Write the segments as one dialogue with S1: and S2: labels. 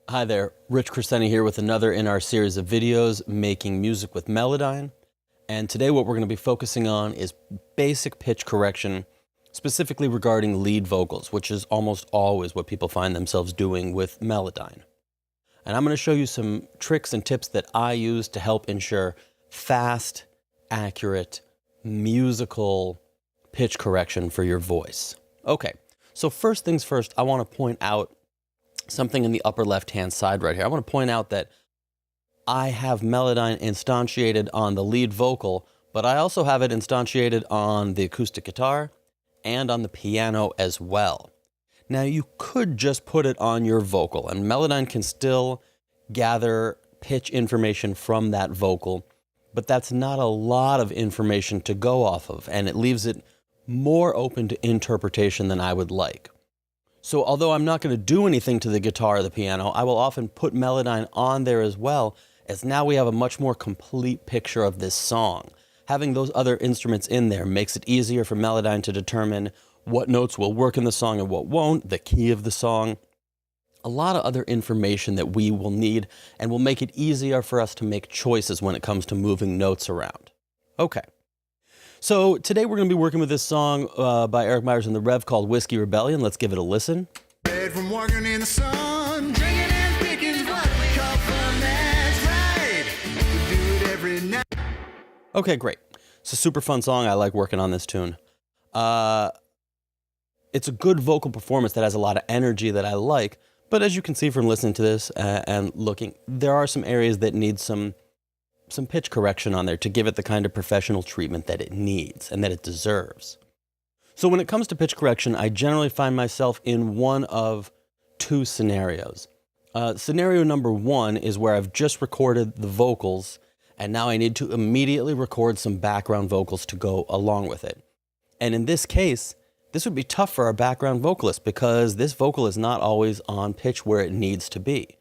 S1: Hi there, Rich Crescenti here with another in our series of videos, Making Music with Melodyne. And today what we're going to be focusing on is basic pitch correction, specifically regarding lead vocals, which is almost always what people find themselves doing with Melodyne. And I'm going to show you some tricks and tips that I use to help ensure fast, accurate, musical pitch correction for your voice. Okay, so first things first, I want to point out something in the upper left-hand side right here. I want to point out that I have Melodyne instantiated on the lead vocal, but I also have it instantiated on the acoustic guitar and on the piano as well. Now, you could just put it on your vocal, and Melodyne can still gather pitch information from that vocal, but that's not a lot of information to go off of, and it leaves it more open to interpretation than I would like. So although I'm not going to do anything to the guitar or the piano, I will often put Melodyne on there as well, as now we have a much more complete picture of this song. Having those other instruments in there makes it easier for Melodyne to determine what notes will work in the song and what won't, the key of the song, a lot of other information that we will need, and will make it easier for us to make choices when it comes to moving notes around. Okay. So today we're going to be working with this song by Eric Myers and the Rev called Whiskey Rebellion. Let's give it a listen.
S2: From walking in the sun, drinking and picking what we call fun, that's right. We do it every night.
S1: Okay, great. It's a super fun song. I like working on this tune. It's a good vocal performance that has a lot of energy that I like, but as you can see from listening to this and looking, there are some areas that need some pitch correction on there to give it the kind of professional treatment that it needs and that it deserves. So when it comes to pitch correction, I generally find myself in one of two scenarios. Scenario number one is where I've just recorded the vocals and now I need to immediately record some background vocals to go along with it. And in this case, this would be tough for our background vocalist because this vocal is not always on pitch where it needs to be.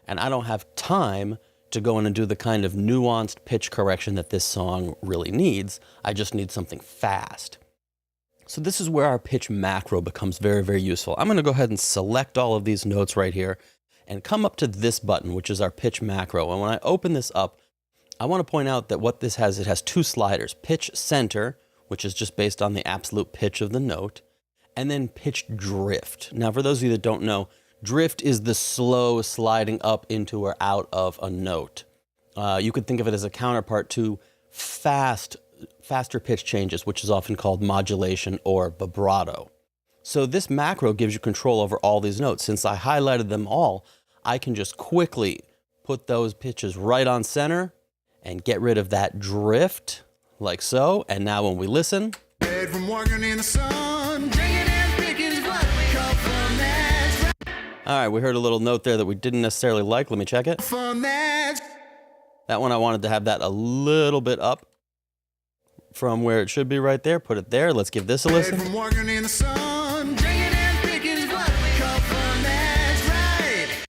S1: And I don't have time to go in and do the kind of nuanced pitch correction that this song really needs. I just need something fast. So this is where our pitch macro becomes very, very useful. I'm going to go ahead and select all of these notes right here and come up to this button, which is our pitch macro. And when I open this up, I want to point out that what this has, it has two sliders, pitch center, which is just based on the absolute pitch of the note, and then pitch drift. Now, for those of you that don't know, drift is the slow sliding up into or out of a note. You could think of it as a counterpart to faster pitch changes, which is often called modulation or vibrato. So this macro gives you control over all these notes. Since I highlighted them all, I can just quickly put those pitches right on center and get rid of that drift, like so. And now when we listen,
S2: From walking in the sun, drinking and picking what we call fun, that's right.
S1: all right, we heard a little note there that we didn't necessarily like. Let me check it.
S2: Fun, that's
S1: That one I wanted to have that a little bit up from where it should be right there. Put it there. Let's give this a listen.
S2: From walking in the sun, drinking and picking what we call fun, that's right.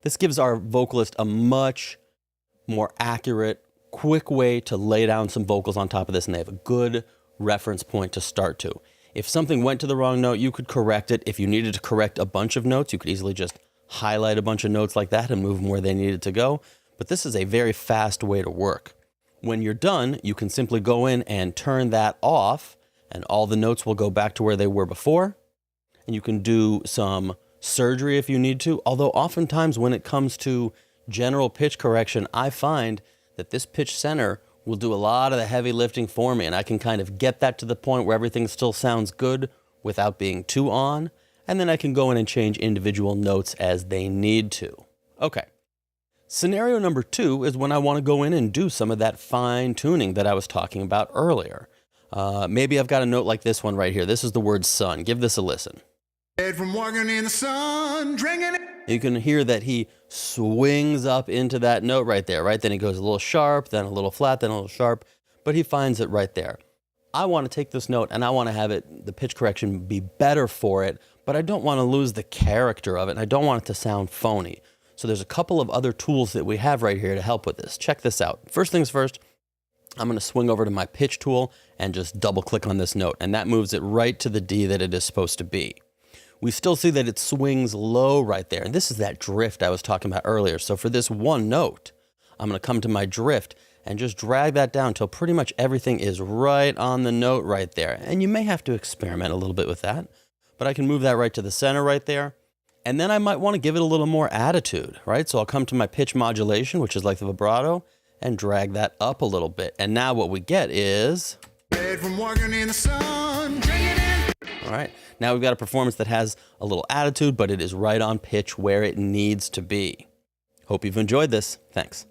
S1: This gives our vocalist a much more accurate, quick way to lay down some vocals on top of this, and they have a good reference point to start to. If something went to the wrong note, you could correct it. If you needed to correct a bunch of notes, you could easily just highlight a bunch of notes like that and move them where they needed to go. But this is a very fast way to work. When you're done, you can simply go in and turn that off, and all the notes will go back to where they were before. And you can do some surgery if you need to, although oftentimes when it comes to general pitch correction, I find that this pitch center will do a lot of the heavy lifting for me, and I can kind of get that to the point where everything still sounds good without being too on, and then I can go in and change individual notes as they need to. Okay. Scenario number two is when I want to go in and do some of that fine tuning that I was talking about earlier. Maybe I've got a note like this one right here. This is the word sun. Give this a listen.
S2: From walking in the sun, drinking it.
S1: You can hear that he swings up into that note right there, right? Then he goes a little sharp, then a little flat, then a little sharp, but he finds it right there. I want to take this note and I want to have it, the pitch correction be better for it, but I don't want to lose the character of it, and I don't want it to sound phony. So there's a couple of other tools that we have right here to help with this. Check this out. First things first, I'm going to swing over to my pitch tool and just double click on this note, and that moves it right to the D that it is supposed to be. we still see that it swings low right there. And this is that drift I was talking about earlier. So for this one note, I'm going to come to my drift and just drag that down until pretty much everything is right on the note right there. And you may have to experiment a little bit with that, but I can move that right to the center right there. And then I might want to give it a little more attitude, right? So I'll come to my pitch modulation, which is like the vibrato, and drag that up a little bit. And now what we get is...
S2: From walking in the sun, drinking in.
S1: All right, now we've got a performance that has a little attitude, but it is right on pitch where it needs to be. Hope you've enjoyed this. Thanks.